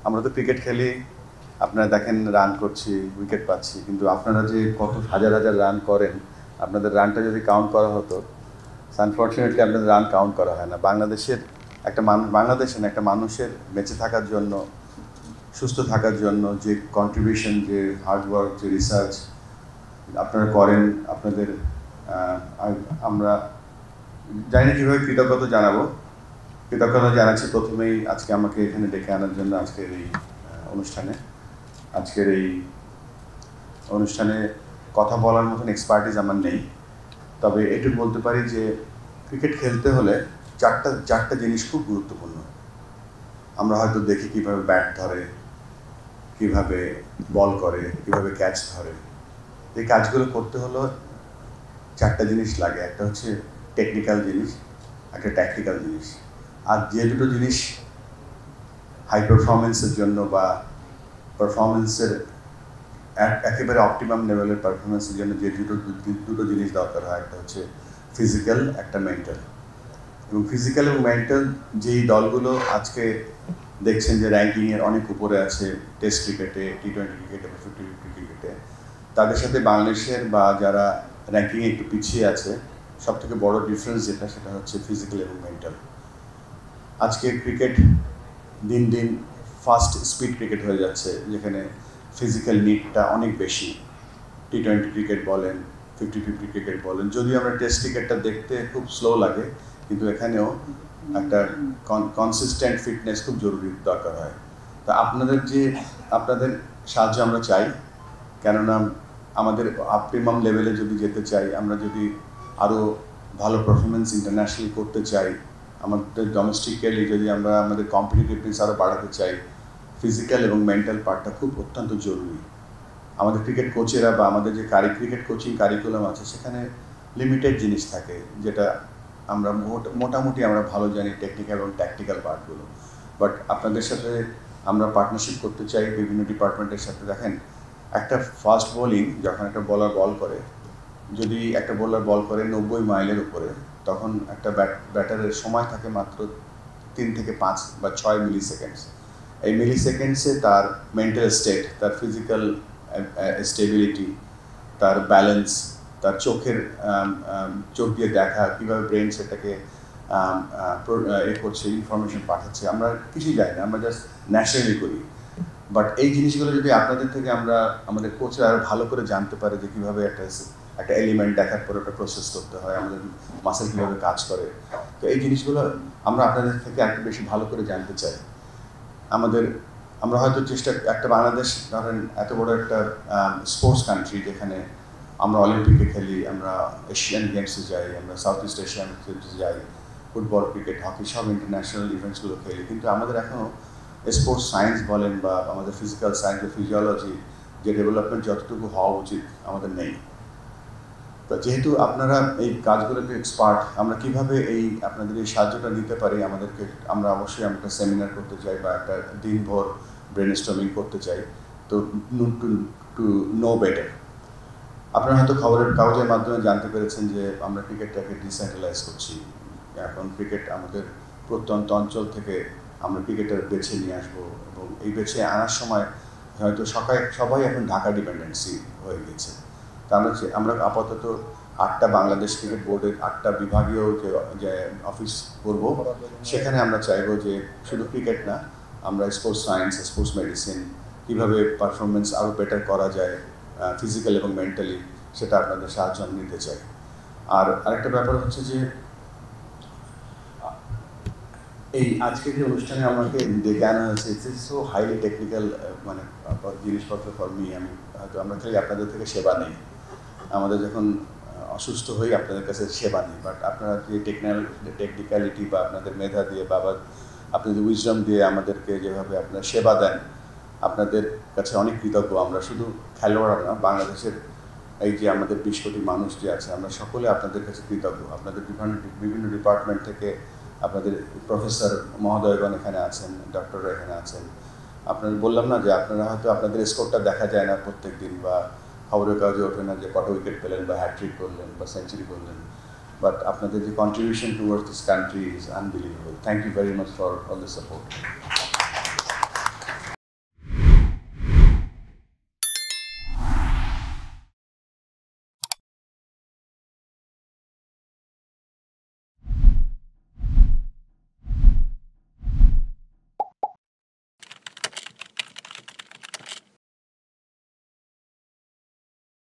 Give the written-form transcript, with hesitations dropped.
আমরা তো ক্রিকেট খেলি, আপনারা দেখেন রান করছি, উইকেট পাচ্ছি, কিন্তু আপনারা যে কত হাজার হাজার রান করেন, আপনাদের রানটা যদি কাউন্ট করা হতো, আনফর্চুনেটলি আপনাদের রান কাউন্ট করা হয় না। বাংলাদেশের একটা মানুষের বেঁচে থাকার জন্য, সুস্থ থাকার জন্য যে কন্ট্রিবিউশন, যে হার্ডওয়ার্ক, যে রিসার্চ আপনারা করেন, আপনাদের আমরা জানি না কীভাবে কৃতজ্ঞতা জানাবো। কৃতজ্ঞতা জানাচ্ছি প্রথমেই আজকে আমাকে এখানে ডেকে আনার জন্য, আজকের এই অনুষ্ঠানে কথা বলার মতন এক্সপার্টিস আমার নেই। তবে এটুকু বলতে পারি যে ক্রিকেট খেলতে হলে চারটা জিনিস খুব গুরুত্বপূর্ণ। আমরা হয়তো দেখি কীভাবে ব্যাট ধরে, কীভাবে বল করে, কীভাবে ক্যাচ ধরে। এই কাজগুলো করতে হলো চারটা জিনিস লাগে। একটা হচ্ছে টেকনিক্যাল জিনিস, একটা ট্যাকটিক্যাল জিনিস। আর যে দুটো জিনিস হাই পারফরমেন্সের জন্য বা পারফরমেন্সের একেবারে অপটিমাম লেভেলের পারফরমেন্সের জন্য যে দুটো জিনিস দরকার হয়, একটা হচ্ছে ফিজিক্যাল, একটা মেন্টাল। এবং ফিজিক্যাল এবং মেন্টাল যেই দলগুলো আজকে দেখছেন যে র্যাঙ্কিংয়ের অনেক উপরে আছে, টেস্ট ক্রিকেটে, টি-20 ক্রিকেটে বা 50-50 ক্রিকেটে, তাদের সাথে বাংলাদেশের বা যারা র্যাঙ্কিংয়ে একটু পিছিয়ে আছে, সবথেকে বড় ডিফারেন্স সেটা হচ্ছে ফিজিক্যাল এবং মেন্টাল। আজকে ক্রিকেট দিন দিন ফাস্ট স্পিড ক্রিকেট হয়ে যাচ্ছে, যেখানে ফিজিক্যাল নিডটা অনেক বেশি। টি-20 ক্রিকেট বলেন, 50-50 ক্রিকেট বলেন, যদিও আমরা টেস্ট ক্রিকেটটা দেখতে খুব স্লো লাগে, কিন্তু এখানেও একটা কনসিস্টেন্ট ফিটনেস খুব জরুরি দরকার হয়। তা আপনাদের সাহায্য আমরা চাই, কেননা আমাদের অপটিমাম লেভেলে যদি যেতে চাই, আমরা যদি আরও ভালো পারফরমেন্স ইন্টারন্যাশনালি করতে চাই, আমাদের ডোমেস্টিক্যালি যদি আমরা আমাদের কম্পিটিটিভনেস আরও বাড়াতে চাই, ফিজিক্যাল এবং মেন্টাল পার্টটা খুব অত্যন্ত জরুরি। আমাদের ক্রিকেট কোচেরা বা আমাদের যে ক্রিকেট কোচিং কারিকুলাম আছে, সেখানে লিমিটেড জিনিস থাকে, যেটা আমরা মোটামুটি আমরা ভালো জানি, টেকনিক্যাল এবং ট্যাকটিক্যাল পার্টগুলো। বাট আপনাদের সাথে আমরা পার্টনারশিপ করতে চাই বিভিন্ন ডিপার্টমেন্টের সাথে। দেখেন, একটা ফাস্ট বোলিং যখন একটা বোলার বল করে, যদি একটা বোলার বল করে 90 মাইলের উপরে, তখন একটা ব্যাটারের সময় থাকে মাত্র 3 থেকে 5 বা 6 মিলি সেকেন্ডস। এই মিলি সেকেন্ডসে তার মেন্টাল স্টেট, তার ফিজিক্যাল স্টেবিলিটি, তার ব্যালেন্স, তার চোখ দিয়ে দেখা, কীভাবে ব্রেন সেটাকে করছে, ইনফরমেশন পাঠাচ্ছে, আমরা কিছুই জানি না, আমরা জাস্ট ন্যাচারালি করি। বাট এই জিনিসগুলো যদি আপনাদের থেকে আমাদের কোচরা আরও ভালো করে জানতে পারে যে কীভাবে একটা এলিমেন্ট দেখার পর ওটা প্রসেস করতে হয়, আমাদের মাসেল কীভাবে কাজ করে, তো এই জিনিসগুলো আমরা আপনাদের থেকে একটু বেশি ভালো করে জানতে চাই। আমরা হয়তো একটা বাংলাদেশ ধরেন এত বড় একটা স্পোর্টস কান্ট্রি, যেখানে আমরা অলিম্পিকে খেলি, আমরা এশিয়ান গেমসে যাই, আমরা সাউথ ইস্ট এশিয়ান গেমসে যাই, ফুটবল, ক্রিকেট, হকি, সব ইন্টারন্যাশনাল ইভেন্টসগুলো খেলি, কিন্তু আমাদের এখনও স্পোর্টস সায়েন্স বলেন বা আমাদের ফিজিক্যাল সায়েন্স বা ফিজিওলজি যে ডেভেলপমেন্ট যতটুকু হওয়া উচিত আমাদের নেই। তো যেহেতু আপনারা এই কাজগুলোতে এক্সপার্ট, আমরা কীভাবে আপনাদের এই সাহায্যটা নিতে পারি, আমরা অবশ্যই একটা সেমিনার করতে চাই বা একটা দিনভর ব্রেনস্টর্মিং করতে চাই। তো টু নো বেটার, আপনারা হয়তো খবরের কাগজের মাধ্যমে জানতে পেরেছেন যে আমরা ক্রিকেটটাকে ডিসেন্ট্রালাইজ করছি। এখন ক্রিকেট আমাদের প্রত্যন্ত অঞ্চল থেকে আমরা ক্রিকেটার বেছে নিয়ে আসবো, এবং এই বেছে আনার সময় হয়তো সবাই এখন ঢাকা ডিপেন্ডেন্সি হয়ে গেছে। তা আমরা আপাতত 8টা বাংলাদেশ ক্রিকেট বোর্ডের 8টা বিভাগীয় যে অফিস করব, সেখানে আমরা চাইবো যে শুধু ক্রিকেট না, আমরা স্পোর্টস সায়েন্স, স্পোর্টস মেডিসিন, কীভাবে পারফরমেন্স আরও বেটার করা যায় ফিজিক্যাল এবং মেন্টালি, সেটা আপনাদের সাহায্য আমি নিতে চাই। আর আরেকটা ব্যাপার হচ্ছে যে এই আজকের যে অনুষ্ঠানে আমাকে ডেকে আনা হয়েছে, ইটস সো হাইলি টেকনিক্যাল মানে জিনিসপত্র ফর মি। আমরা খালি আপনাদের থেকে সেবা নেই, আমাদের যখন অসুস্থ হই আপনাদের কাছে সেবা নিই, বাট আপনারা যে টেকনিক্যালিটি বা আপনাদের মেধা দিয়ে বা আপনাদের উইজডম দিয়ে আমাদেরকে যেভাবে আপনারা সেবা দেন, আপনাদের কাছে অনেক কৃতজ্ঞ আমরা। শুধু খেলোয়াড় না, বাংলাদেশের এই যে আমাদের 20 কোটি মানুষ যে আছে, আমরা সকলে আপনাদের কাছে কৃতজ্ঞ। আপনাদের বিভিন্ন ডিপার্টমেন্ট থেকে আপনাদের প্রফেসর মহোদয়গণ এখানে আছেন, ডক্টররা এখানে আছেন। বললাম না যে আপনারা হয়তো আপনাদের স্কোরটা দেখা যায় না প্রত্যেক দিন, বা খবরের কাগজে ওঠে না যে কত উইকেট পেলেন বা হ্যাট্রিক করলেন বা সেঞ্চুরি করলেন, বাট আপনাদের যে contribution towards this country is unbelievable. Thank you very much for all the support.